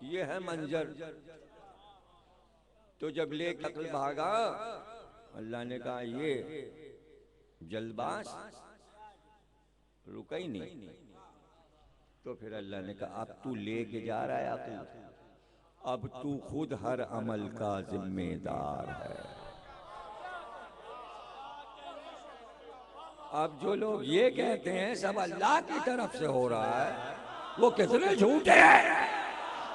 ये है मंजर। तो जब ले अक्ल भागा, अल्लाह ने कहा ये जल्दबाज रुका ही नहीं। तो फिर अल्लाह ने कहा अब तू लेके जा रहा है अक्ल, अब तू खुद हर अमल का जिम्मेदार है। अब जो लोग ये कहते हैं सब अल्लाह की तरफ से हो रहा है, वो कितने झूठे हैं।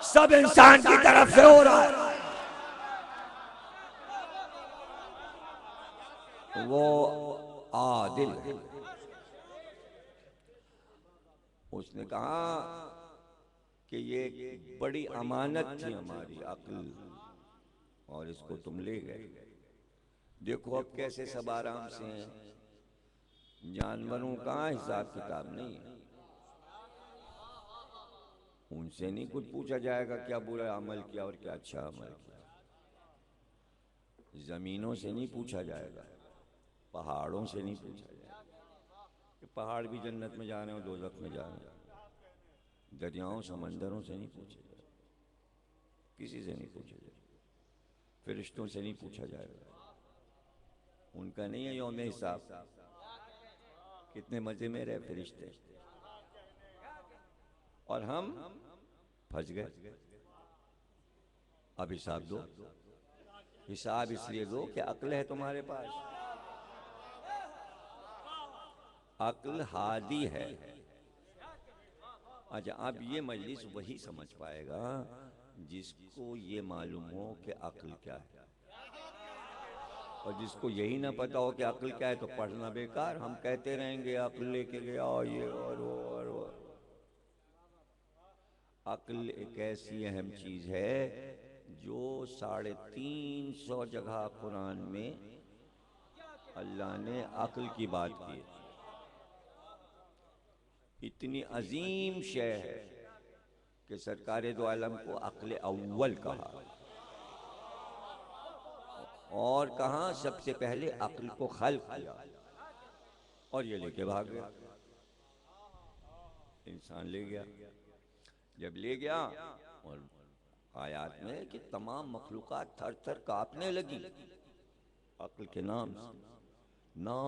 सब इंसान की तरफ से हो रहा है। वो आदिल है। उसने कहा कि ये बड़ी अमानत थी हमारी अक्ल, और इसको तुम ले गए। देखो अब कैसे सब आराम से हैं। जानवरों का हिसाब किताब नहीं है। उनसे नहीं कुछ पूछा जाएगा क्या बुरा अमल किया और क्या अच्छा अमल किया। जमीनों से नहीं पूछा जाएगा, पहाड़ों से नहीं पूछा जाएगा कि पहाड़ भी जन्नत में जा रहे हो दोज़ख में जा रहे हो। दरियाओं समंदरों से नहीं पूछा जाएगा, किसी से नहीं पूछा जाएगा। फरिश्तों से नहीं पूछा जाएगा, उनका नहीं है यौम हिसाब। कितने मजे में रहे फरिश्ते, और हम फंस गए। अब हिसाब दो। हिसाब इसलिए दो कि अक्ल है तुम्हारे पास। अक्ल हादी है। अच्छा, अब ये मजलिस वही समझ पाएगा जिसको ये मालूम हो कि अक्ल क्या है। और जिसको यही ना पता हो कि अक्ल क्या है तो पढ़ना बेकार। हम कहते रहेंगे अक्ल लेके गया ये और वो और वो। अक्ल एक ऐसी अहम चीज है जो 350 जगह कुरान में अल्लाह ने अक्ल की बात की है। इतनी अजीम शय है कि सरकार दो आलम को अक्ल अव्वल कहा, और कहा सबसे पहले अक्ल को खल्क किया, और ये लेके भाग गया। इंसान ले गया। जब ले गया, और आयात में कि तमाम मखलूकात थर थर कांपने लगी अक्ल के नाम से। ना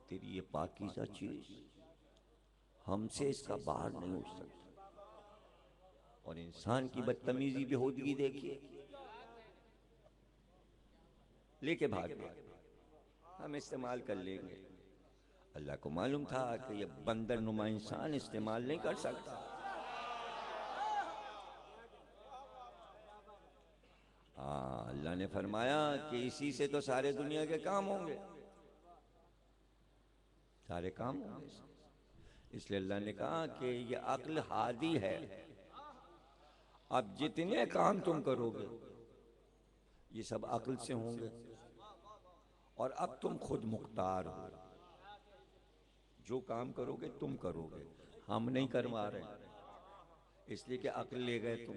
तेरी ये पाकीज़ा चीज, हमसे इसका बाहर नहीं उठ सकता। और इंसान की बदतमीजी बेहूदगी देखिए, लेके भाग गए। हम इस्तेमाल कर लेंगे। अल्लाह को मालूम था कि ये बंदर नुमा इंसान इस्तेमाल नहीं कर सकता। अल्लाह ने फरमाया कि इसी से तो सारे दुनिया के काम होंगे, सारे काम होंगे। इसलिए अल्लाह ने कहा कि ये अक्ल हादी है। अब जितने काम तुम करोगे ये सब अक्ल से होंगे, और अब तुम खुद मुख्तार हो। जो काम करोगे तुम करोगे, हम नहीं करवा रहे। इसलिए कि अक्ल ले गए तुम।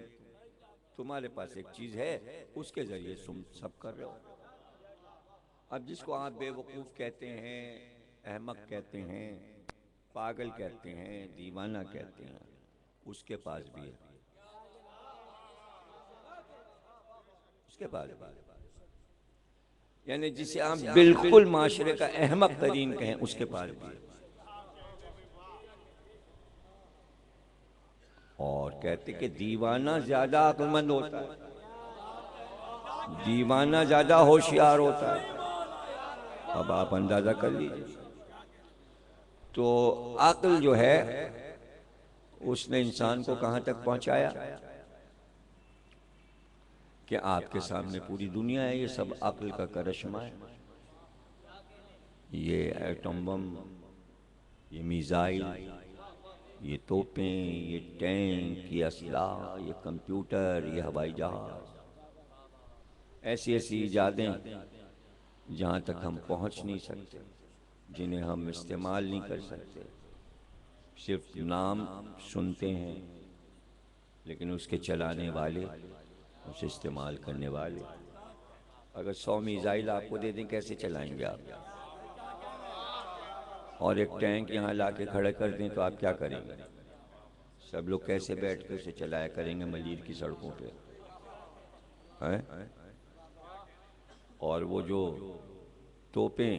तुम्हारे पास एक चीज है, उसके जरिए तुम सब कर रहे हो। अब जिसको आप बेवकूफ कहते हैं, अहमक कहते हैं, पागल कहते हैं, दीवाना कहते हैं, उसके पास भी है। उसके पास भी है। यानी जिसे आप बिल्कुल माशरे का अहमक तरीन कहें, उसके पास भी है। और कहते कि दीवाना ज्यादा अक्लमंद होता है, दीवाना ज्यादा होशियार होता है। अब आप अंदाजा कर लीजिए। तो अक्ल जो है उसने इंसान को कहां तक पहुंचाया कि आपके सामने पूरी दुनिया है। ये सब अक्ल का करिश्मा है। ये एटम बम, ये मिसाइल, ये तोपें, ये टैंक, ये असलाह, ये कंप्यूटर, ये हवाई जहाज, ऐसी ऐसी इजादें जहाँ तक हम पहुँच नहीं सकते, जिन्हें हम इस्तेमाल नहीं कर सकते। सिर्फ नाम सुनते हैं, लेकिन उसके चलाने वाले, उसे इस्तेमाल करने वाले। अगर 100 मिसाइल आपको दे दें, कैसे चलाएंगे आप? और एक टैंक यहाँ ला के खड़े कर दें तो आप क्या करेंगे? सब लोग कैसे बैठ के उसे चलाया करेंगे मलीर की सड़कों पे, हैं? और वो जो तोपें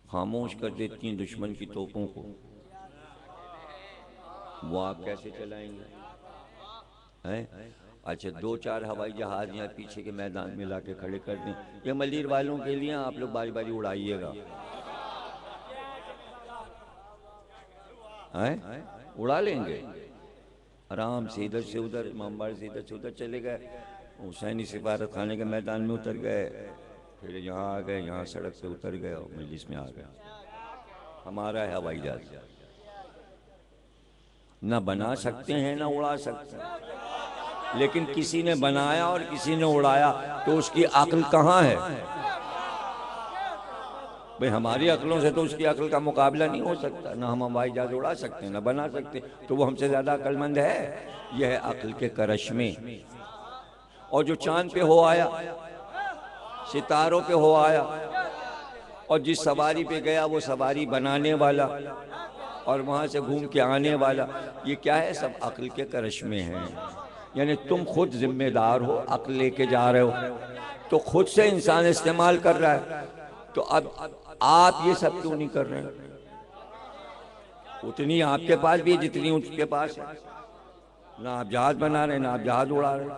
खामोश कर देती हैं दुश्मन की तोपों को, वो आप कैसे चलाएंगे, हैं? अच्छा, 2-4 हवाई जहाज यहाँ पीछे के मैदान में ला के खड़े कर दें, ये मलीर वालों के लिए आप लोग बारी बारी उड़ाइएगा, हैं? उड़ा लेंगे आराम से, इधर से उधर, इमामबाड़े से इधर से उधर चले गए, हुसैनी सिफारत खाने के मैदान में उतर गए, फिर यहाँ आ गए, यहाँ सड़क पे उतर गए और मजलिस में आ गए। हमारा है हवाई जहाज, ना बना सकते हैं ना उड़ा सकते हैं, लेकिन किसी ने बनाया और किसी ने उड़ाया, तो उसकी अक्ल कहाँ है भाई? हमारी अक्लों से तो उसकी अक्ल का मुकाबला नहीं हो सकता, ना हम हवाई जहाज उड़ा सकते ना बना सकते, तो वो हमसे ज्यादा अक्लमंद है। यह है अक्ल के करिश्मे। और जो चांद पे हो आया, सितारों पे हो आया, और जिस सवारी पे गया वो सवारी बनाने वाला और वहां से घूम के आने वाला, ये क्या है? सब अक्ल के करिश्मे हैं। यानी तुम खुद जिम्मेदार हो, अक्ल लेके जा रहे हो तो खुद से इंसान इस्तेमाल कर रहा है, तो अब आप ये सब क्यों नहीं कर रहे हैं? उतनी आपके पास भी जितनी उसके पास है। ना आप जहाज बना रहे, ना आप जहाज उड़ा रहे,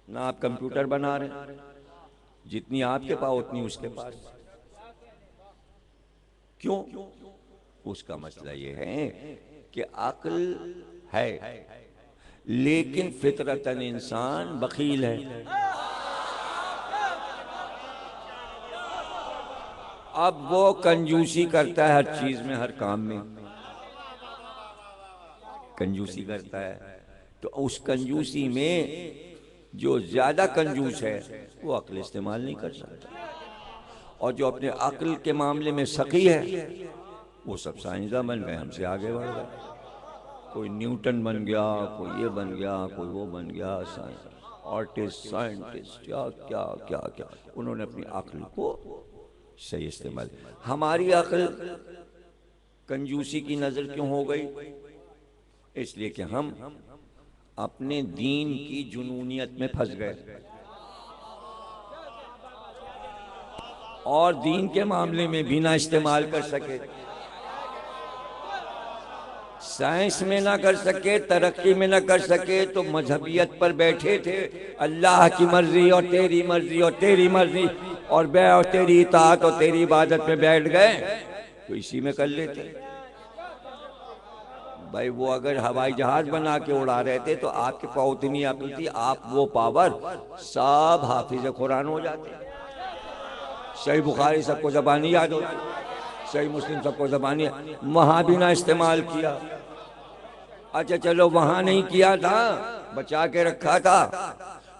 ना आप कंप्यूटर बना रहे, जितनी आपके पास उतनी उसके पास। क्यों? उसका मसला ये है कि अक्ल है लेकिन फितरतन इंसान बखील है। अब वो कंजूसी करता है हर चीज में, हर काम में कंजूसी करता है, तो उस कंजूसी में जो ज्यादा कंजूस है वो अक्ल इस्तेमाल नहीं कर सकता, और जो अपने अक्ल के मामले में सखी है वो सब साइंसदान बन गए, हमसे आगे बढ़ गए। कोई न्यूटन बन गया, कोई ये बन गया, कोई वो बन गया, आर्टिस्ट, साइंटिस्ट, क्या क्या क्या क्या, उन्होंने अपनी अक्ल को सही इस्तेमाल। हमारी अक्ल कंजूसी की नजर क्यों हो गई? इसलिए कि हम अपने दीन की जुनूनियत में फंस गए, और दीन के मामले में भी ना इस्तेमाल कर सके, साइंस में ना कर सके, तरक्की में ना कर सके, तो मजहबियत पर बैठे थे, अल्लाह की मर्जी और तेरी मर्जी और तेरी मर्जी और और तेरी इताअत और तेरी इबादत में बैठ गए, तो इसी में कर लेते भाई। वो अगर हवाई जहाज बना के उड़ा रहे थे तो आपके पास उतनी अक्ल थी, आप वो पावर, सब हाफिज कुरान हो जाते, सही बुखारी सबको ज़बानी याद होती, सही मुस्लिम सबको ज़बानी, वहां भी ना इस्तेमाल किया। अच्छा चलो वहां नहीं किया था, बचा के रखा था,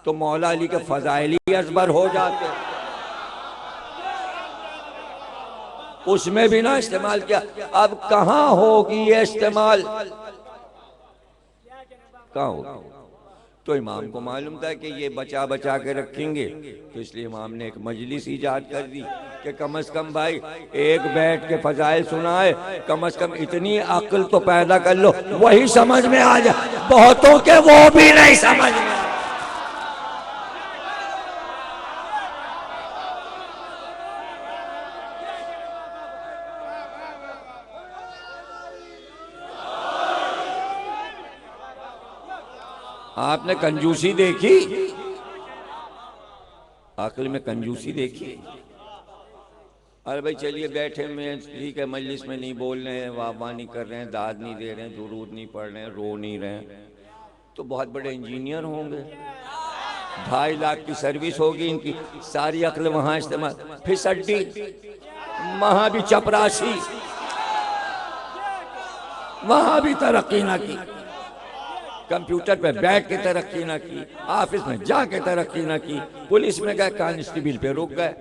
तो मौला अली के फजाइली अजबर हो जाते, उसमें भी ना इस्तेमाल किया। अब कहां होगी ये इस्तेमाल, कहां होगी? तो इमाम को मालूम था कि ये बचा बचा के रखेंगे, तो इसलिए इमाम ने एक मजलिस इजाद कर दी कि कम से कम भाई एक बैठ के फजाइल सुनाए, कम से कम इतनी अक्ल तो पैदा कर लो, वही समझ में आ जाए, बहुतों के वो भी नहीं समझ में। आपने कंजूसी देखी, अक्ल में कंजूसी देखी। अरे भाई चलिए बैठे में ठीक है, मजलिस में नहीं बोल रहे हैं, वाह नहीं कर रहे हैं, दाद नहीं दे रहे हैं, दुरूद नहीं पढ़ रहे हैं, रो नहीं रहे हैं, तो बहुत बड़े इंजीनियर होंगे, 2.5 लाख की सर्विस होगी इनकी, सारी अक्ल वहां इस्तेमाल, फिसड्डी, वहां भी चपरासी, वहां भी तरक्की ना की, कंप्यूटर पे बैठ के तरक्की ना की, ऑफिस में जाके तरक्की ना की, पुलिस में गए कांस्टेबल पे रुक गए,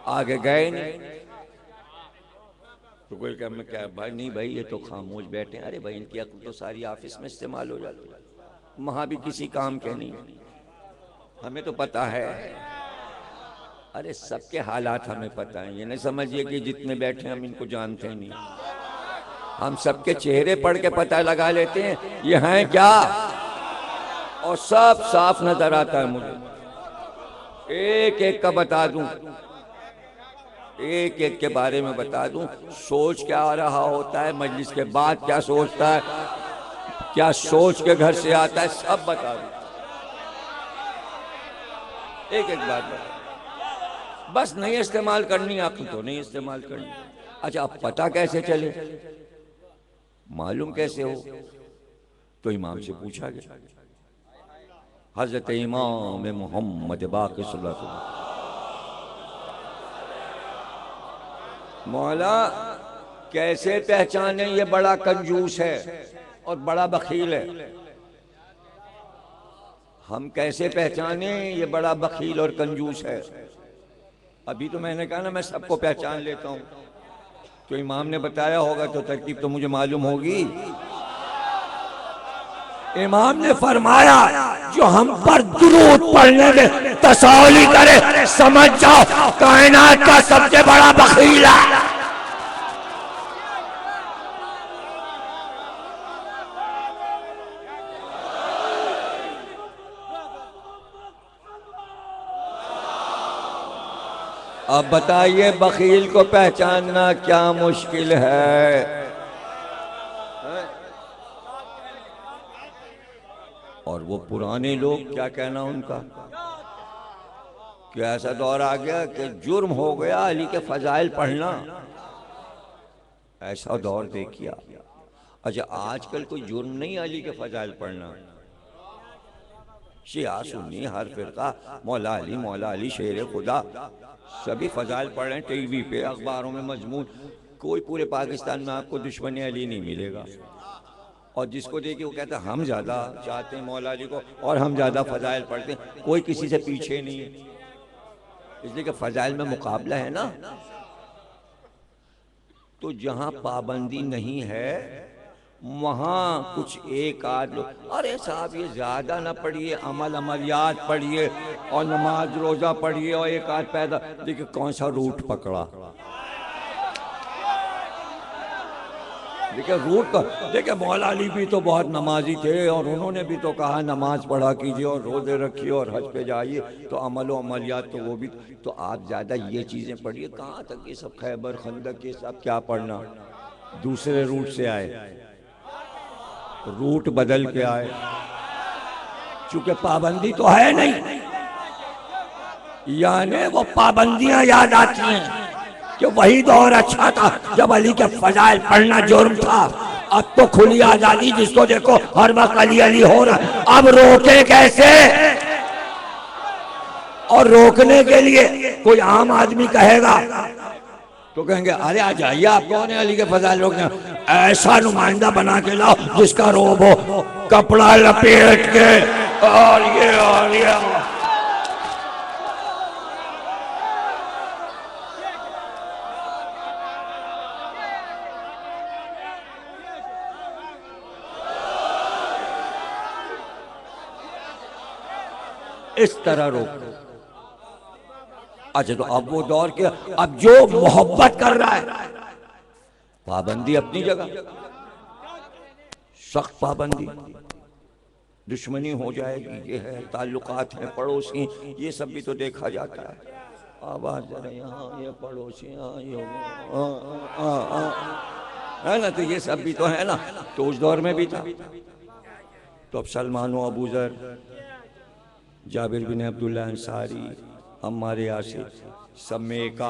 आगे गए नहीं। तो कोई कहा मैं क्या भाई, नहीं भाई ये तो खामोश बैठे, अरे भाई इनकी अक्ल तो सारी ऑफिस में इस्तेमाल हो जाती है, वहां भी किसी काम के नहीं, हमें तो पता है। अरे सबके हालात हमें पता है, ये नहीं समझिए कि जितने बैठे हम इनको जानते नहीं, हम सबके चेहरे पढ़ के पता लगा लेते हैं ये हैं क्या, और सब साफ नजर आता है मुझे। एक एक का बता दूं, एक एक के बारे में बता दूं, सोच क्या आ रहा होता है, मजलिस के बाद क्या सोचता है, क्या सोच के घर से आता है, सब बता दूं, एक एक बात बता। बस नहीं इस्तेमाल करनी अक्ल तो नहीं इस्तेमाल करनी। अच्छा, अब पता कैसे चले, मालूम कैसे हो? तो इमाम से पूछा गया, हजरत इमाम मोहम्मद बाक़िर सल्लल्लाहु अलैहि वसल्लम, मौला कैसे पहचाने ये बड़ा कंजूस है और बड़ा बखील है, हम कैसे पहचाने ये बड़ा बखील और कंजूस है? अभी तो मैंने कहा ना मैं सबको पहचान लेता हूं, तो इमाम ने बताया होगा तो तरकीब तो मुझे मालूम होगी। इमाम ने फरमाया जो हम पर दुरूद पढ़ने में तसौली करे, समझ जाओ कायनात का सबसे बड़ा बखील है। अब बताइए बखील को पहचानना क्या मुश्किल है? और वो पुराने लोग, क्या कहना उनका, कि ऐसा दौर आ गया कि जुर्म हो गया अली के फजाइल पढ़ना, ऐसा दौर देखिए। अच्छा, आजकल कोई जुर्म नहीं अली के फजाइल पढ़ना, शिया सुन्नी हर फिरका मौला अली शेर खुदा सभी फजाइल पढ़ रहे हैं, टीवी पे अखबारों में मजमून। कोई पूरे पाकिस्तान में आपको दुश्मन अली नहीं मिलेगा, और जिसको देखिए वो कहता है हम ज़्यादा चाहते हैं मौला अली को और हम ज़्यादा फ़ज़ाइल पढ़ते हैं, कोई किसी से पीछे नहीं है, इसलिए कि फ़ज़ाइल में मुकाबला है ना। तो जहाँ पाबंदी नहीं है वहाँ कुछ एक आध लोग, अरे साहब ये ज़्यादा ना पढ़िए, अमलियात पढ़िए और नमाज रोज़ा पढ़िए और एक आध पैदा, देखिए कौन सा रूट पकड़ा, देखिए रूट का। देखिए मौला अली भी तो बहुत नमाजी थे और उन्होंने भी तो कहा नमाज पढ़ा कीजिए और रोज़े रखिए और हज पे जाइए, तो अमल व अमलियात तो वो भी। तो आप ज़्यादा ये चीज़ें पढ़िए, कहाँ तक ये सब खैबर खंदक ये सब क्या पढ़ना, दूसरे रूट से आए, रूट बदल के आए, चूंकि पाबंदी तो है नहीं, यानी वो पाबंदियां याद आती हैं कि वही दौर अच्छा था जब अली के फजाइल पढ़ना जुर्म था। अब तो खुली आजादी, जिसको देखो हर वक्त अली अली हो रहा है, अब रोके कैसे? और रोकने के लिए कोई आम आदमी कहेगा तो कहेंगे अरे आ जाइए, आप कौन है अली के फजाइल रोकने? ऐसा नुमाइंदा बना के लाओ जिसका रोब हो, कपड़ा लपेट के और ये इस तरह रोक। अच्छा, तो अब वो दौर के, अब जो मोहब्बत कर रहा है, पाबंदी अपनी जगह, सख्त पाबंदी, दुश्मनी हो जाएगी, ये है, ताल्लुकात हैं, पड़ोसी, ये सब भी तो देखा जाता है। आवाज जरा यहाँ, ये पड़ोसी, ये है ना, तो ये सब भी तो है ना, तो उस दौर में भी था। तो अब सलमान व अबू ज़र, जाबिर बिन अब्दुल्ला अंसारी, अम्मार यासिर, समेका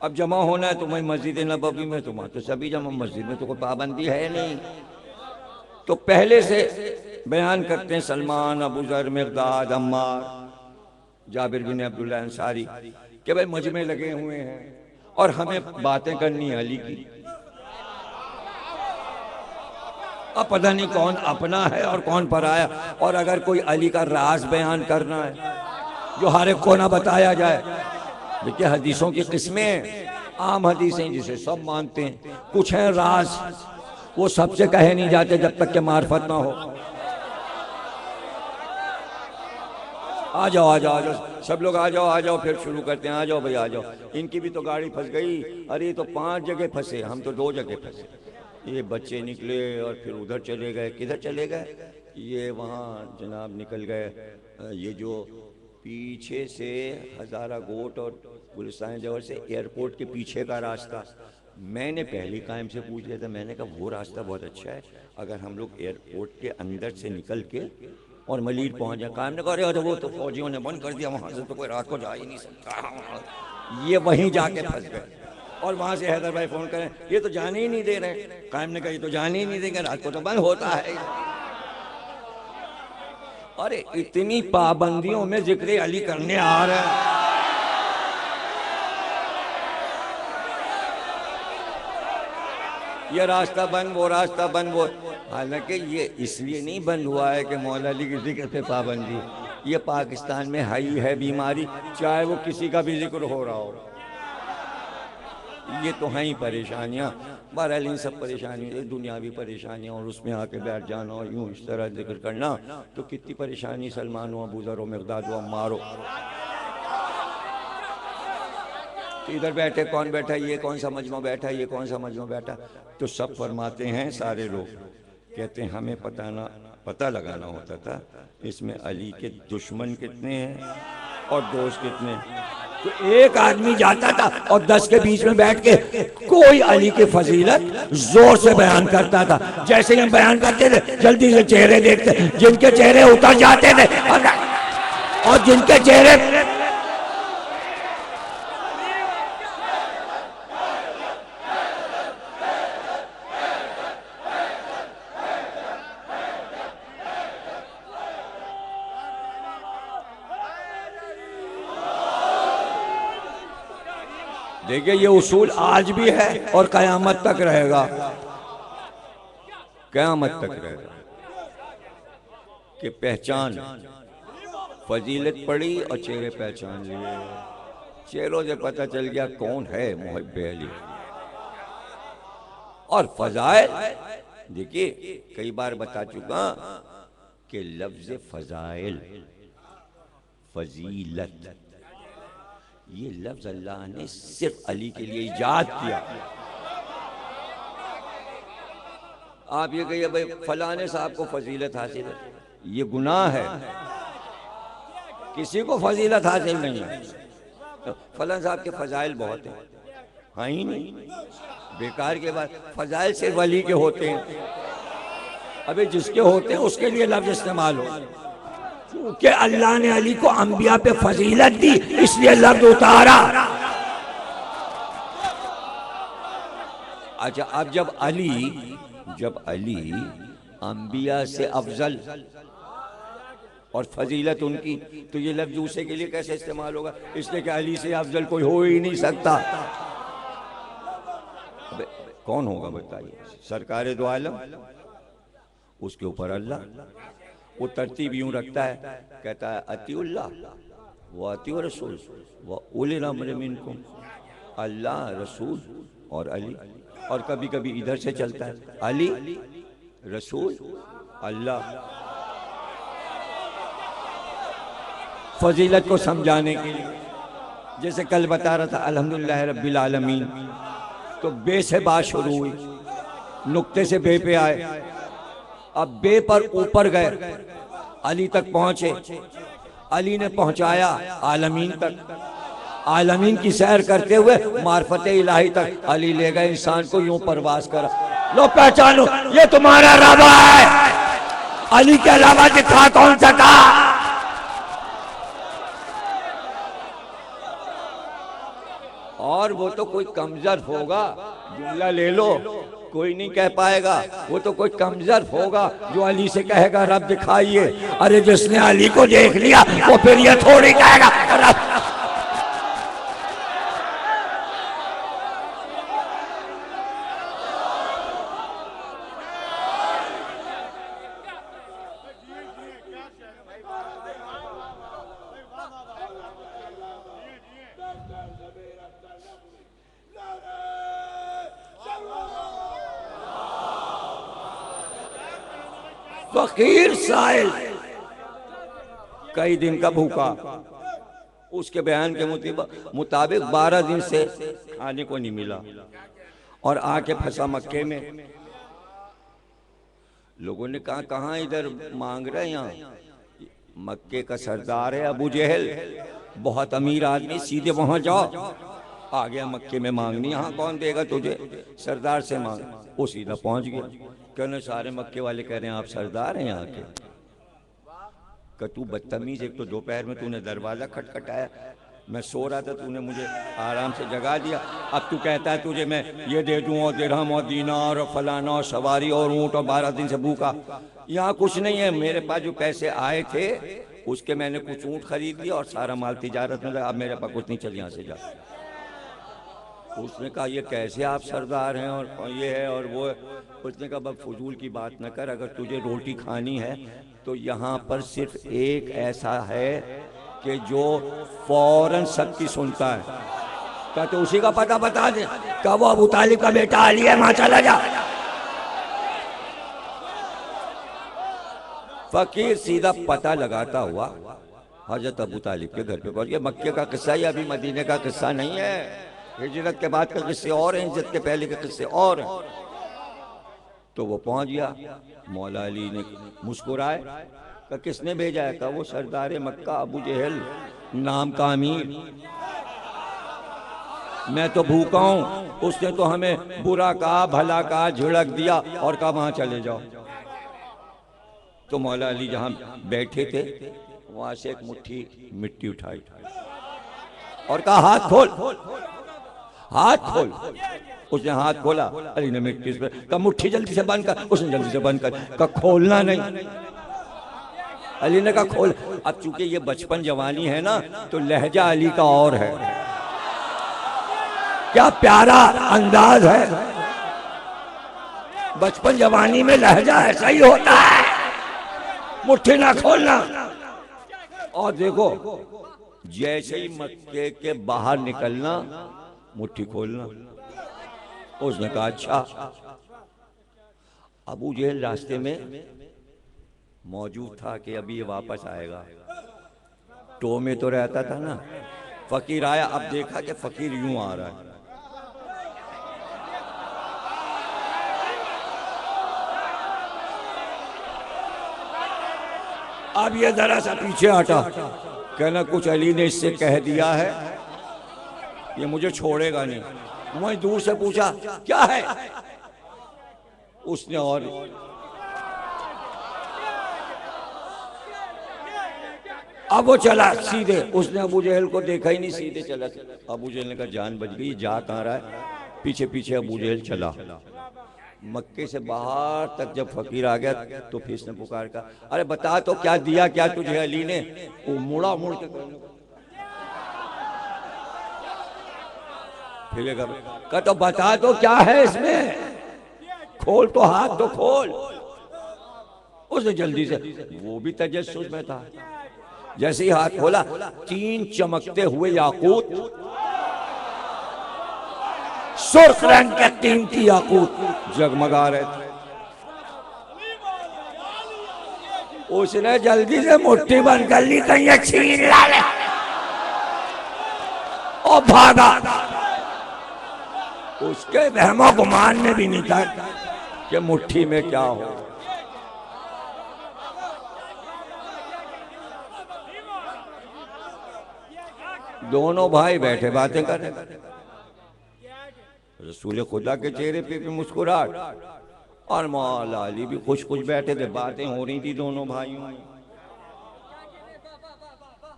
अब जमा होना है तुम्हें मस्जिद नबवी में, तुम तो सभी जमा, मस्जिद में तो कोई पाबंदी है नहीं। तो पहले से बयान करते हैं सलमान, अबू ज़र, मिक़दाद, अम्मार, जाबिर बिन अब्दुल्ला अंसारी कि भाई मजमे लगे हुए हैं और हमें बातें करनी है अली की। अब पता नहीं कौन अपना है और कौन पराया, और अगर कोई अली का राज बयान करना है जो हर एक को ना बताया जाए। देखिए हदीसों की किस्में, आम हदीसें जिसे सब मानते हैं, कुछ हैं राज, वो सबसे कहे नहीं जाते जब तक कि मार्फत ना हो। आ जाओ आ जाओ आ जाओ, सब लोग आ जाओ, फिर शुरू करते हैं। आ जाओ भाई आ जाओ। इनकी भी तो गाड़ी फंस गई। अरे ये तो 5 जगह फंसे, हम तो 2 जगह फंसे। ये बच्चे निकले और फिर उधर चले गए। किधर चले गए? ये वहाँ जनाब निकल गए, ये जो पीछे से हज़ारा गोट और गुलिस्तान जवर से एयरपोर्ट के पीछे का रास्ता। मैंने पहले कायम से पूछ लिया था, मैंने कहा वो रास्ता बहुत अच्छा है, अगर हम लोग एयरपोर्ट के अंदर से निकल के और मलीर पहुंच जाए। कायम ने कहा अरे वो तो फौजियों ने बंद कर दिया, वहाँ से तो कोई रात को जा ही नहीं सकता। ये वहीं जाके फंस गए और वहाँ से हैदर भाई फ़ोन करें, ये तो जाने ही नहीं दे रहे। कायम ने कहा ये तो जाने ही नहीं देंगे, रात को तो बंद होता है। अरे इतनी पाबंदियों में जिक्र अली करने आ रहे हैं। ये रास्ता बंद, वो रास्ता बंद, वो। हालांकि ये इसलिए नहीं बंद हुआ है कि मौला अली के जिक्र पे पाबंदी। ये पाकिस्तान में हाई है बीमारी, चाहे वो किसी का भी जिक्र हो रहा हो। ये तो हैं ही परेशानियाँ। बहरहाल इन सब परेशानियों, दुनियावी परेशानियाँ, और उसमें आके बैठ जाना और यूँ इस तरह जिक्र करना, तो कितनी परेशानी। सलमान हो, अबू ज़र हो, मिक़दाद हो, अम्मार हो। तो इधर बैठे कौन बैठा, ये कौन सा मजमा बैठा, ये कौन सा मजमा बैठा। तो सब फरमाते हैं, सारे लोग कहते हैं हमें पता लगाना होता था इसमें अली के दुश्मन कितने हैं और दोस्त कितने। तो एक आदमी जाता था और 10 के बीच में बैठ के कोई अली की फजीलत जोर से बयान करता था। जैसे हम बयान करते थे जल्दी से चेहरे देखते, जिनके चेहरे उतर जाते थे और जिनके चेहरे देखिए, ये उसूल आज भी है और कयामत तक रहेगा, कयामत तक रहेगा कि पहचान, फजीलत पड़ी और चेहरे पहचान लिए। चेहरों से पता चल गया कौन है मुहब्बे अली। और फजाइल देखिए, कई बार बता चुका कि लफ्ज फजाइल, फजीलत, ये लफ्ज अल्लाह ने सिर्फ अली के लिए इजाद किया। आप ये कहिए भाई फलाने साहब को फजीलत हासिल है, ये गुनाह है। किसी को फजीलत हासिल नहीं है। तो फलाने साहब के फजाइल बहुत हैं, हाँ ही नहीं, बेकार के बाद। फजाइल सिर्फ अली के होते हैं। अबे जिसके होते हैं उसके लिए लफ्ज इस्तेमाल हो, क्योंकि अल्लाह ने अली को अंबिया पे फजीलत दी, इसलिए लफ्ज उतारा। अच्छा, अब जब अली अंबिया से अफजल और फजीलत उनकी, तो ये लफ्ज दूसरे के लिए कैसे इस्तेमाल होगा? इसलिए कि अली से अफजल कोई हो ही नहीं सकता। अबे कौन होगा बताइए? सरकार दो आलम, उसके ऊपर अल्लाह। वो तरतीब यूं रखता है, कहता है अतीउल्लाह व अतीउ रसूल व उलिल अम्र मिनकुम, अल्लाह, रसूल और अली। और कभी कभी इधर से चलता है अली, रसूल, अल्लाह। फजीलत को समझाने के लिए, जैसे कल बता रहा था अल्हम्दुलिल्लाह रब्बिल आलमीन, तो बे से बात शुरू हुई, नुक्ते से बे पे आए, अब बे पर ऊपर गए, अली तक पहुंचे। अली ने पहुंचाया आलमीन तक, आलमीन की सैर करते हुए मार्फत इलाही तक अली ले गए इंसान को, यूं परवास करा। लो पहचानो, ये तुम्हारा रब है। अली के अलावा दिखा कौन सका? और वो तो कोई कमजोर होगा, जुमला ले लो, कोई नहीं कह पाएगा। वो तो कोई कमजोर होगा जो अली से कहेगा रब दिखाइए। अरे जिसने अली को देख लिया वो फिर ये थोड़ी कहेगा रब। फकीर साइल, कई दिन का भूखा। उसके बयान के मुताबिक 12 दिन से खाने को नहीं मिला और आके फंसा मक्के में। लोगों ने कहा कहाँ इधर मांग रहे हैं? यहाँ मक्के का सरदार है अबू जहल, बहुत अमीर आदमी, सीधे वहां जाओ। आ गया मक्के में मांगनी, यहाँ कौन देगा तुझे, सरदार से मांग। वो सीधा पहुंच गया। कहने सारे मक्के वाले कह रहे हैं आप सरदार हैं यहाँ के? कि तू बदतमीज, एक तो दोपहर में तूने दरवाजा खटखटाया, मैं सो रहा था, तूने मुझे आराम से जगा दिया। अब तू कहता है तुझे मैं ये दे दूँ और दिरहम और दीनार और फलाना और सवारी और ऊँट और 12 दिन से भूखा। यहाँ कुछ नहीं है, मेरे पास जो पैसे आए थे उसके मैंने कुछ ऊँट खरीद लिया और सारा माल तिजारत में लगा, अब मेरे पास कुछ नहीं, चल यहाँ से जा। उसने कहा ये कैसे आप सरदार हैं और ये है और वो है। उसने कहा अब फजूल की बात न कर, अगर तुझे रोटी खानी है तो यहाँ पर सिर्फ एक ऐसा है कि जो फौरन सबकी सुनता है। क्या तो उसी का पता बता दे? क्या वो अबू तालिब का बेटा अली है, वहां चला जा। फकीर सीधा पता लगाता हुआ हजरत अबू तालिब के घर पे पहुंच गया। मक्के का किस्सा ही अभी मदीने का किस्सा नहीं है, हिजरत के बाद के किस्से और हैं, हिजरत के पहले के किस्से और हैं। तो वो पहुंच गया। मौला अली ने मुस्कुराए, कहा किसने भेजा है? कहा वो सरदार मक्का अबू जहल नाम का अमीर, मैं तो भूखा हूं, उसने तो हमें बुरा कहा, भला कहा, झिड़क दिया और कहा वहां चले जाओ। तो मौला अली जहां बैठे थे वहां से एक मुट्ठी मिट्टी उठाई और कहा हाथ खोल, हाथ खोल। उसने हाथ खोला, अली ने मिट्टी पे कहा मुट्ठी जल्दी से बंद कर। उसने जल्दी से बंद कर, कहा खोलना नहीं। अली ने कहा खोल। अब चूंकि ये बचपन जवानी है ना, तो लहजा अली का और है। क्या प्यारा अंदाज है, बचपन जवानी में लहजा ऐसा ही होता है, मुट्ठी ना खोलना। और देखो जैसे ही मक्के के बाहर निकलना मुट्ठी खोलना। उसने कहा अच्छा। अबू जहल रास्ते में मौजूद था कि अभी ये वापस आएगा, टो में तो रहता था ना। फकीर आया, अब देखा कि फकीर यूं आ रहा है। अब ये जरा सा पीछे हटा, कहना कुछ अली ने इससे कह दिया है, ये मुझे छोड़ेगा नहीं। वहीं दूर से पूछा क्या है? उसने और अब वो चला सीधे, उसने अबू जहल को देखा ही नहीं, सीधे चला। अबू जहल ने कहा जान बच गई, जा कहाँ रहा है? पीछे पीछे अबू जहल चला। मक्के से बाहर तक जब फकीर आ गया तो फिर इसने पुकार का, अरे बता तो क्या दिया क्या तुझे अली ने? वो मुड़ा मुड़ के फिर कहा तो बता तो क्या है इसमें, खोल तो हाथ तो खोल। उसने जल्दी से, वो भी तजस्सुस में था, जैसे ही हाथ खोला 3 चमकते हुए याकूत, सुर्ख रंग के कीमती याकूत जगमगा रहे थे। उसने जल्दी से मुट्ठी बंद कर ली, कहीं छीन ला ले, और भागा। उसके वहमो गुमान में भी नहीं था कि मुट्ठी में क्या हो। दोनों भाई बैठे बातें कर रहे, रसूल खुदा के चेहरे पे भी मुस्कुराहट और मौला अली भी खुश खुश बैठे थे, बातें हो रही थी दोनों भाइयों में।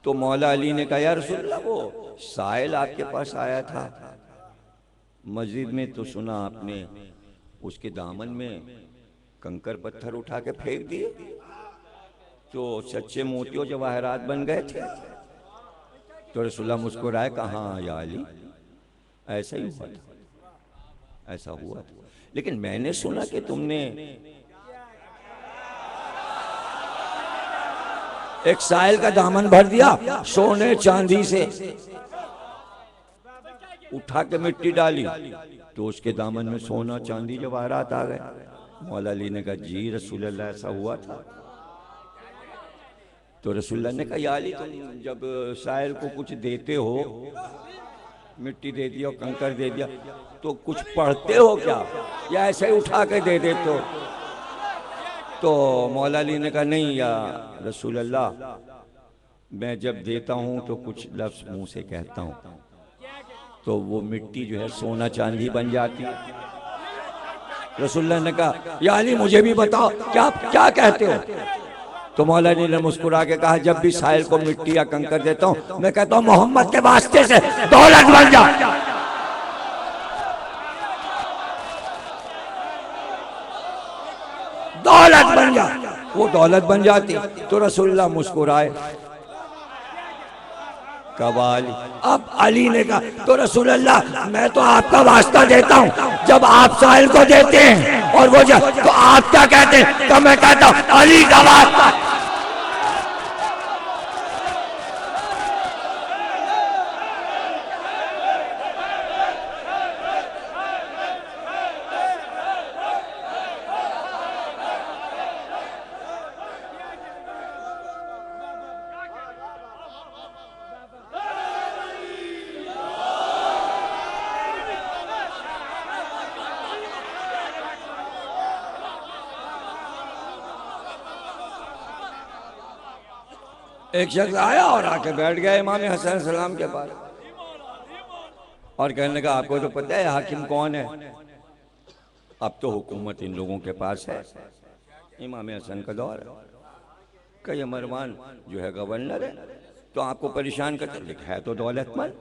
तो मौला अली ने कहा या रसूल अल्लाह, वो साहिल आपके पास आया था मस्जिद में, तो सुना आपने उसके दामन में कंकर पत्थर उठा के फेंक दिए, तो सच्चे मोतियों जवाहरात बन गए थे। तो रसूलुल्लाह मुस्कुराए, कहाँ या अली, ऐसा ही हुआ था, ऐसा हुआ था। लेकिन मैंने सुना कि तुमने एक साहिल का दामन भर दिया सोने चांदी से, उठा के मिट्टी डाली तो उसके दामन में सोना चांदी जवाहरात आ गए। मौला अली ने कहा जी रसूल अल्लाह ऐसा हुआ था। तो रसूलुल्लाह ने कहा या अली, तुम जब साहिल को कुछ देते हो, मिट्टी दे दिया और कंकर दे दिया, तो कुछ पढ़ते हो क्या या ऐसे ही उठा के दे देते हो? तो मौला अली ने कहा नहीं या रसूलुल्लाह, मैं जब देता हूँ तो कुछ लफ्ज़ मुंह से कहता हूँ, तो वो मिट्टी जो है सोना चांदी बन जाती है। रसूलुल्लाह ने कहा या अली मुझे भी बताओ क्या क्या कहते हो? तो मौला अली ने मुस्कुरा के कहा जब भी साहिल को मिट्टी या कंकर देता हूँ मैं कहता हूँ मोहम्मद के वास्ते से दौलत बन जा। दौलत बन जा, वो दौलत बन जाती। तो रसूलुल्लाह मुस्कुराए। कबाली। अब अली ने कहा तो रसूलुल्लाह मैं तो आपका वास्ता देता हूँ, जब आप साहिल को देते हैं और वो तो आप क्या कहते हैं? तो मैं कहता हूँ अली का वास्ता। एक शख्स आया और आके बैठ गया इमाम हसन सलाम के पास और कहने लगा आपको तो पता है हाकिम कौन है? अब तो हुकूमत इन लोगों के पास है, इमाम हसन का दौर है। कई मरवान जो है गवर्नर है, तो आपको परेशान करते लिखा है तो दौलतमंद।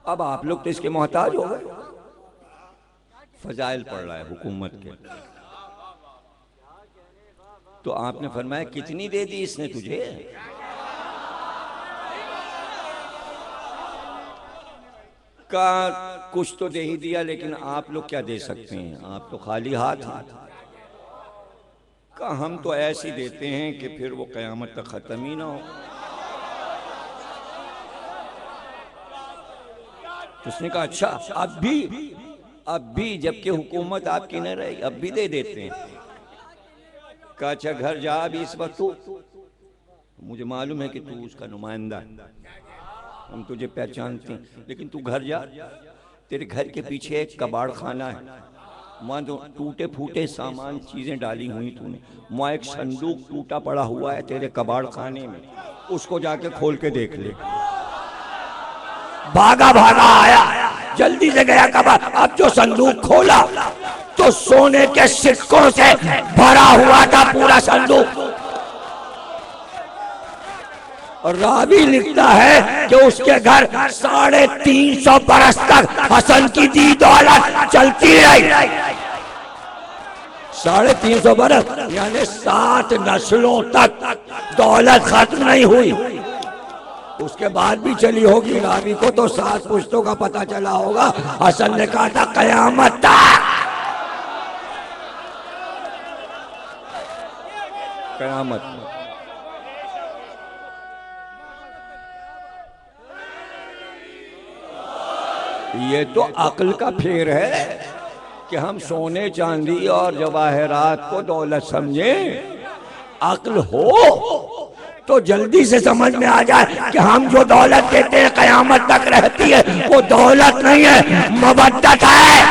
अब आप लोग तो इसके मोहताज हो गए। फजाइल पड़ रहा है हुकूमत के। तो आपने फरमाया कितनी दे दी इसने तुझे? का कुछ तो दे ही दिया, लेकिन आप लोग क्या दे सकते हैं, आप तो खाली हाथ हैं। का हम तो ऐसे देते हैं कि फिर वो क़यामत तक ख़त्म ही ना हो। तो उसने कहा अच्छा अब भी जबकि हुकूमत आपकी न रही अब भी दे देते हैं। कहा अच्छा घर जा अभी इस वक्त तू, मुझे मालूम है कि तू उसका नुमाइंदा है, हम तुझे पहचानते हैं, लेकिन तू घर जा, तेरे घर के पीछे एक कबाड़ खाना है, वहाँ तो टूटे फूटे सामान चीज़ें डाली हुई तूने, वहाँ एक संदूक टूटा पड़ा हुआ है तेरे कबाड़ खाने में, उसको जाके खोल के देख ले। भागा भागा आया, जल्दी से गया कबाड़। अब जो संदूक खोला तो सोने के सिक्कों से भरा हुआ था पूरा संदूक। और रावी लिखता है कि उसके घर 350 बरस तक हसन की दी दौलत चलती रही। 350 बरस यानी 7 नस्लों तक दौलत खत्म नहीं हुई। उसके बाद भी चली होगी। रावी को तो 7 पुश्तों का पता चला होगा। हसन ने कहा था कयामत तक, कयामत। ये तो अक्ल का फेर है कि हम सोने चांदी और जवाहरात को दौलत समझे। अक्ल हो तो जल्दी से समझ में आ जाए कि हम जो दौलत देते हैं कयामत तक रहती है, वो दौलत नहीं है, मवद्दत है,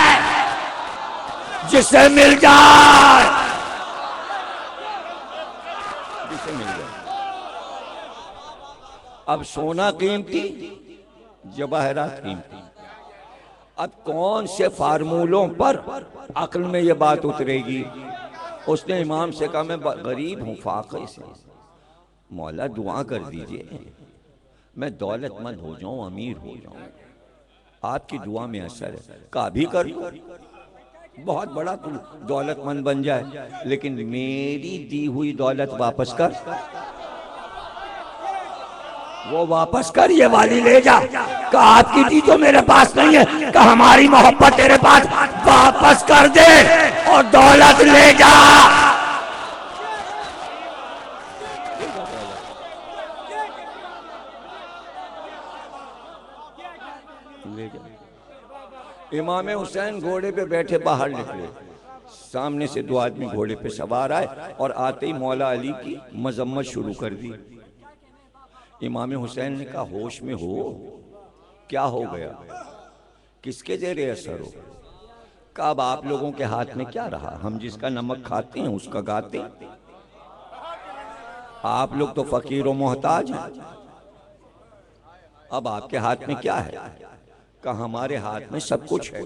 जिसे मिल जाए। अब सोना कीमती, जवाहरात कीमती। अब कौन से फार्मूलों पर अक्ल में ये बात उतरेगी? उसने इमाम से कहा मैं गरीब हूँ, फाक़े से, मौला दुआ कर दीजिए मैं दौलतमंद हो जाऊं, अमीर हो जाऊं, आपकी दुआ में असर है। कहा भी कर लो, बहुत बड़ा तू दौलतमंद बन जाए, लेकिन मेरी दी हुई दौलत वापस कर। वो वापस कर, ये वाली ले जा। कहा आपकी दी तो मेरे पास नहीं है, कहा हमारी मोहब्बत तेरे पास, वापस कर दे और दौलत ले जा। इमाम हुसैन घोड़े पे बैठे बाहर निकले, सामने से दो आदमी घोड़े पे सवार आए और आते ही मौला अली की मजम्मत शुरू कर दी। इमाम हुसैन ने कहा, होश में हो? क्या हो गया? किसके जेरे असर हो? कहा, अब आप लोगों के हाथ में क्या रहा? हम जिसका नमक खाते हैं उसका गाते हैं। आप लोग तो फकीर और मोहताज हैं, अब आपके हाथ में क्या है? कहा, हमारे हाथ में सब कुछ है।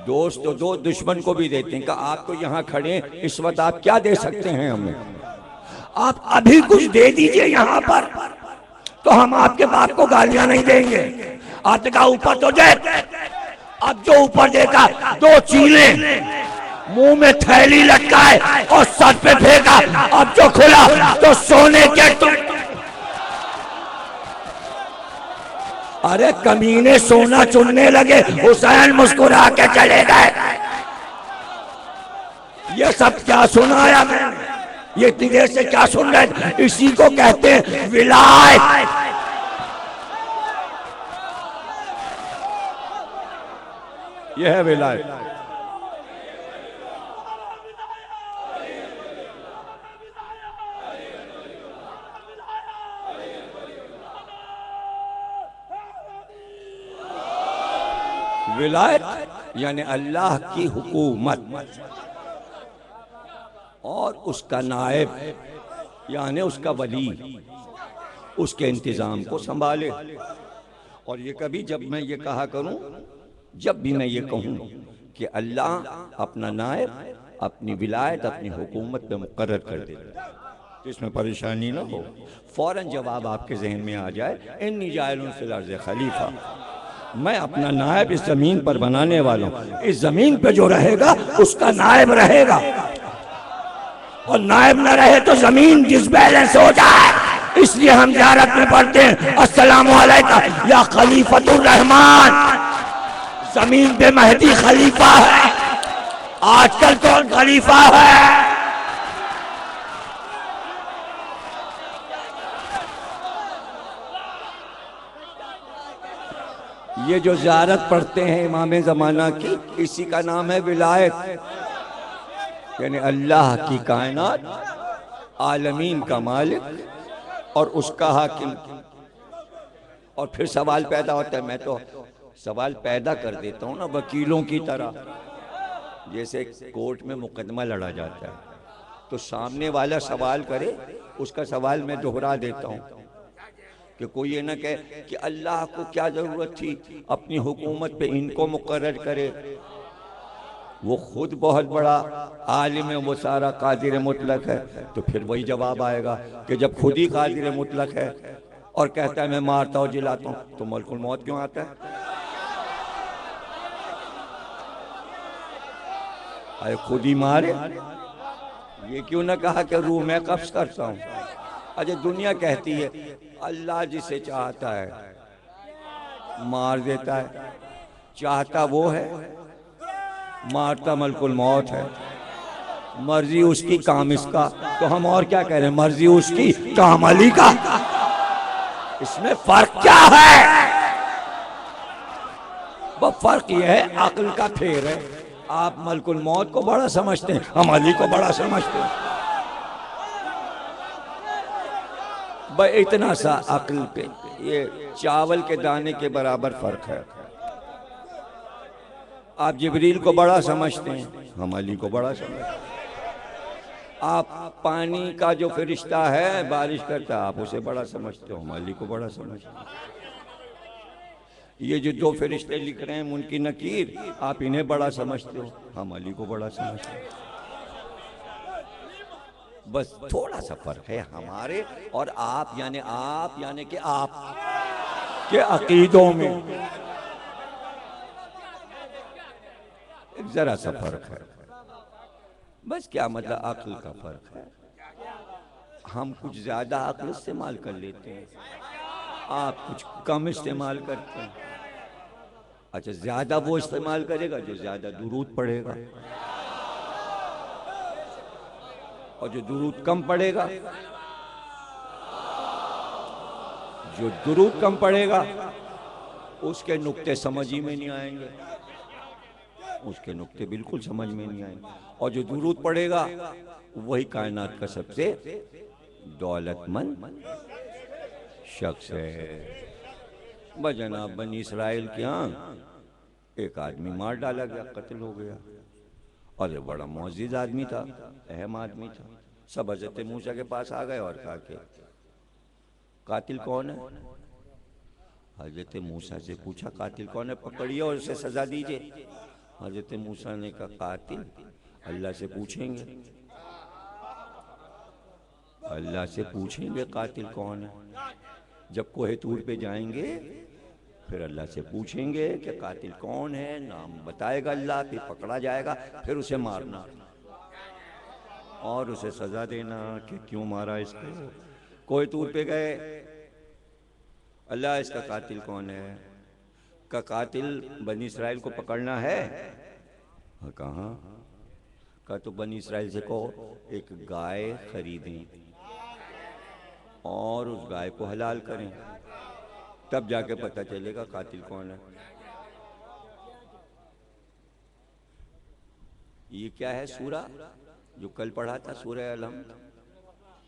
दोस्त तो दो, दुश्मन को भी देते हैं। कहा, आप तो यहाँ खड़े हैं, इस वक्त आप क्या दे सकते हैं हमें? आप अभी कुछ दे दीजिए यहाँ पर, तो हम आपके बाप को गालियां नहीं देंगे। आपने कहा, ऊपर तो दे। अब जो ऊपर देखा, दो चीले, मुंह में थैली लटकाए और सर पे फेंका। अब जो खुला तो सोने के अरे कमीने सोना चुनने लगे। हुसैन मुस्कुरा के चले गए। ये सब क्या सुनाया मैंने? ये इतनी देर से क्या सुन रहे थे? इसी को कहते हैं विलायत। यह है विलायत। विलायत यानी अल्लाह की हुकूमत और उसका नायब यानी उसका वली उसके इंतजाम को संभाले। और ये कभी जब मैं ये कहा करूं, जब भी मैं ये कहूं कि अल्लाह अपना नायब, अपनी विलायत, अपनी हुकूमत में मुकर्रर कर दे, तो इसमें परेशानी ना हो। फौरन जवाब आपके जहन में आ जाए, इन्नी जाइलुन फिल अर्ज़ खलीफा, मैं अपना नायब इस जमीन पर बनाने वाला हूं। इस जमीन पे जो रहेगा उसका नायब रहेगा, और नायब न रहे तो जमीन डिसबैलेंस हो जाए। इसलिए हम ज़ियारत में पढ़ते हैं, अस्सलामु अलैका या खलीफतुर रहमान। जमीन पे महदी खलीफा है। आजकल कौन खलीफा है? ये जो ज़ियारत पढ़ते हैं इमाम ज़माना की, इसी का नाम है विलायत, यानी अल्लाह की कायनात, आलमीन का मालिक और उसका हाकिम। और फिर सवाल पैदा होता है, मैं तो सवाल पैदा कर देता हूँ ना वकीलों की तरह। जैसे कोर्ट में मुकदमा लड़ा जाता है तो सामने वाला सवाल करे, उसका सवाल मैं दोहरा देता हूँ कि कोई ये ना कहे कि अल्लाह को क्या जरूरत थी अपनी हुकूमत पे इनको मुकर्रर करे, वो खुद बहुत बड़ा आलिम है, वो सारा कादिर मुतलक है। तो फिर वही जवाब आएगा कि जब खुद ही कादिर मुतलक है और कहता है मैं मारता हूँ जिलाता हूँ, तो मलकुल मौत क्यों आता है? अरे खुद ही मारे, ये क्यों ना कहा कि रूह मैं कब्ज करता हूँ? अजय दुनिया कहती है अल्लाह जिसे चाहता है मार देता है, चाहता वो है, मारता मलकुल मौत है। मर्जी उसकी काम इसका, तो हम और क्या कह रहे हैं? मर्जी उसकी काम अली का। इसमें फर्क क्या है? वो फर्क ये है अक्ल का फेर है। आप मलकुल मौत को बड़ा समझते हैं, हम अली को बड़ा समझते हैं। भाई इतना सा अक्ल पे, ये चावल के दाने के बराबर फर्क है। आप जिब्रील को बड़ा समझते हैं, हम अली को बड़ा समझते हैं। आप पानी का जो फरिश्ता है बारिश करता है, आप उसे बड़ा समझते हो, हम अली को बड़ा समझते हैं। ये जो दो फरिश्ते लिख रहे हैं मुनकी नकीर, आप इन्हें बड़ा समझते हो, हम अली को बड़ा समझते हैं। बस थोड़ा सा फर्क है हमारे और आप यानी कि आप के अकीदों में जरा सा फर्क है। बस क्या मतलब अक्ल का फर्क है। हम कुछ ज्यादा अक्ल इस्तेमाल कर लेते हैं, आप कुछ कम इस्तेमाल करते हैं। अच्छा, ज्यादा वो इस्तेमाल करेगा जो ज्यादा दुरूद पढ़ेगा, और जो दुरूद कम पड़ेगा, जो दुरूद कम पड़ेगा उसके नुक्ते समझ ही में नहीं आएंगे। उसके नुक्ते बिल्कुल समझ में नहीं आए। और जो दुरूद पढ़ेगा वही कायनात का सबसे दौलतमंद शख्स है। जनाब बनी इसराइल के यहाँ एक आदमी मार डाला गया, कत्ल हो गया। और ये बड़ा मुअज़्ज़िज़ आदमी था, अहम आदमी था। सब हज़रत मूसा के पास आ गए और कहा कि कातिल कौन है। हज़रत मूसा से पूछा कातिल कौन है, पकड़िए और उसे सजा दीजिए। हज़रत मूसा ने कहा कातिल अल्लाह से पूछेंगे, अल्लाह से पूछेंगे कातिल कौन है। जब कोहे तूर पे जाएंगे फिर अल्लाह से पूछेंगे कि कातिल कौन है, नाम बताएगा अल्लाह, फिर पकड़ा जाएगा, फिर उसे मारना और उसे सजा देना कि क्यों मारा इसको। कोहे तूर पे गए, अल्लाह इसका कातिल कौन है। का कातिल बनी इसराइल को पकड़ना है। कहाँ का, तो बनी इसराइल से कहो एक गाय खरीदें और उस गाय को हलाल करें, तब जाके पता चलेगा कातिल कौन है। ये क्या है सूरा जो कल पढ़ा था, सूरह अलहम्द,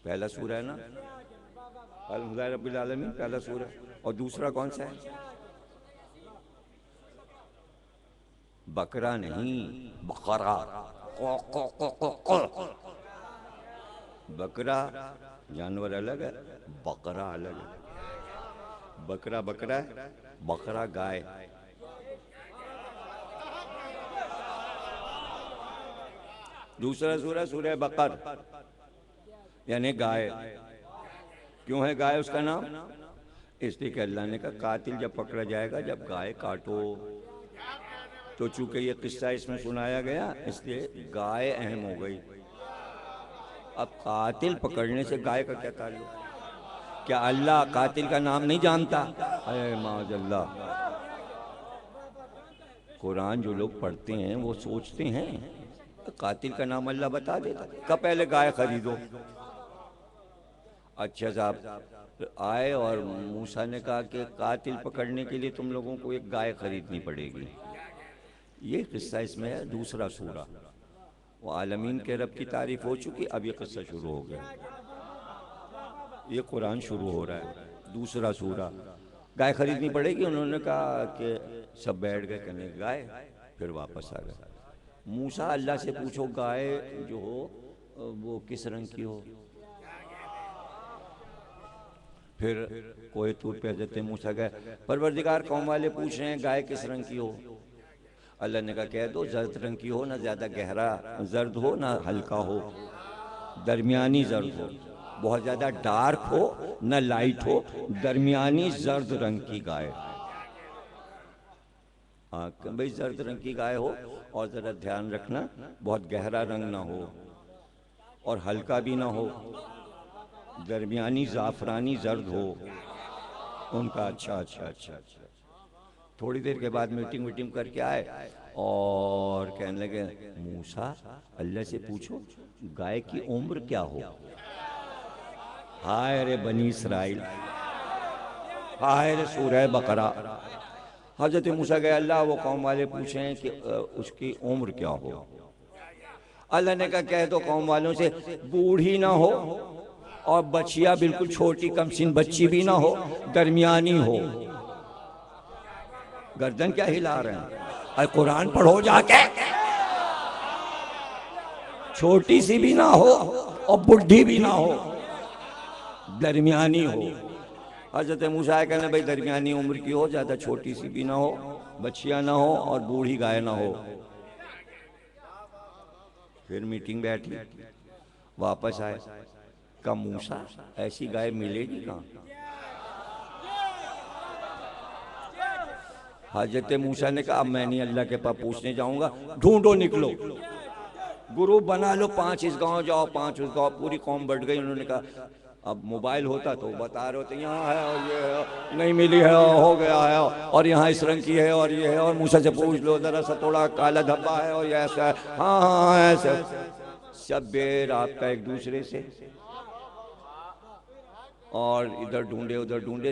पहला सूरा है ना, अल्हम्दुलिल्लाह रब्बिल आलमीन पहला सूरा। और दूसरा कौन सा है? बकरा नहीं, बकरा। बकरा जानवर अलग है, बकरा अलग है। बकरा बकरा है, बकरा गाय। दूसरा सूरा सूरह बकर, यानी गाय। क्यों है गाय उसका नाम? इसलिए कि अल्लाह ने कहा कातिल जब पकड़ा जाएगा जब गाय काटो। तो चूंकि ये किस्सा इसमें सुनाया गया इसलिए गाय अहम हो गई। अब कातिल पकड़ने से गाय का क्या ताल्लुक? क्या अल्लाह कातिल का नाम नहीं जानता? अरे माज़अल्लाह, कुरान जो लोग पढ़ते हैं वो सोचते हैं कातिल का नाम अल्लाह बता देता। कब पहले गाय खरीदो। अच्छा साहब आए और मूसा ने कहा कि कातिल पकड़ने के लिए तुम लोगों को एक गाय खरीदनी पड़ेगी। ये किस्सा इसमें है। दूसरा सूरा, वो आलमीन के रब की तारीफ हो चुकी, अब ये किस्सा शुरू हो गया। ये कुरान शुरू हो रहा है, दूसरा सूरा। गाय खरीदनी पड़ेगी। उन्होंने कहा कि सब बैठ गए कहने गाय, फिर वापस आ गए। मूसा अल्लाह से पूछो गाय जो हो वो किस रंग की हो। फिर कोहे तूर पे हज़रत मूसा गए, परवरदिगार कौम वाले पूछ रहे हैं गाय किस रंग की हो। अल्लाह ने कहा कह दो जर्द रंग की हो, ना ज़्यादा गहरा जर्द हो ना हल्का हो, दरमियानी जर्द हो। बहुत ज़्यादा डार्क हो ना लाइट हो, दरमियानी जर्द रंग की गाय। हाँ भाई जर्द रंग की गाय हो, और ज़रा ध्यान रखना बहुत गहरा रंग ना हो और हल्का भी ना हो, दरमियानी ज़ाफ़रानी जर्द हो उनका। अच्छा अच्छा अच्छा अच्छा। थोड़ी देर के बाद मीटिंग वीटिंग करके आए और कहने लगे मूसा अल्लाह से पूछो गाय की उम्र क्या हो। हाय रे बनी इसराइल, हाय रे सूरह बकरा। हजरत मूसा गए, अल्लाह वो कौम वाले पूछें कि उसकी उम्र क्या हो। अल्लाह ने कहा कह दो कौम वालों से बूढ़ी ना हो और बच्चिया बिल्कुल छोटी कमसिन बच्ची भी ना हो, दरमियानी हो। गर्दन क्या हिला रहे हैं? अरे कुरान पढ़ो जाके। छोटी सी भी ना हो और बुढ़ी भी ना हो, दरमियानी हो। हज़रत मूसा कहने भाई दरमियानी उम्र की हो, ज़्यादा छोटी सी भी ना हो, बच्चियाँ ना हो और बूढ़ी गाय ना हो। फिर मीटिंग बैठी, वापस आए, का मूसा ऐसी गाय मिलेगी कहाँ। हज़रत मूसा ने कहा अब मैं नहीं अल्लाह के पास पूछने जाऊंगा, ढूंढो निकलो, ग्रुप बना लो, 5 इस गांव जाओ 5 उस गांव। पूरी कौम बढ़ गई। उन्होंने कहा अब मोबाइल होता तो बता रहे होते यहाँ है और ये है, नहीं मिली है हो गया है, और यहाँ इस रंग की है और ये है, और मूसा से पूछ लो जरा सा थोड़ा काला धब्बा है और ये ऐसा है, हाँ हाँ ऐसा। सब बेराब्ता एक दूसरे से, और इधर ढूंढे उधर ढूंढे।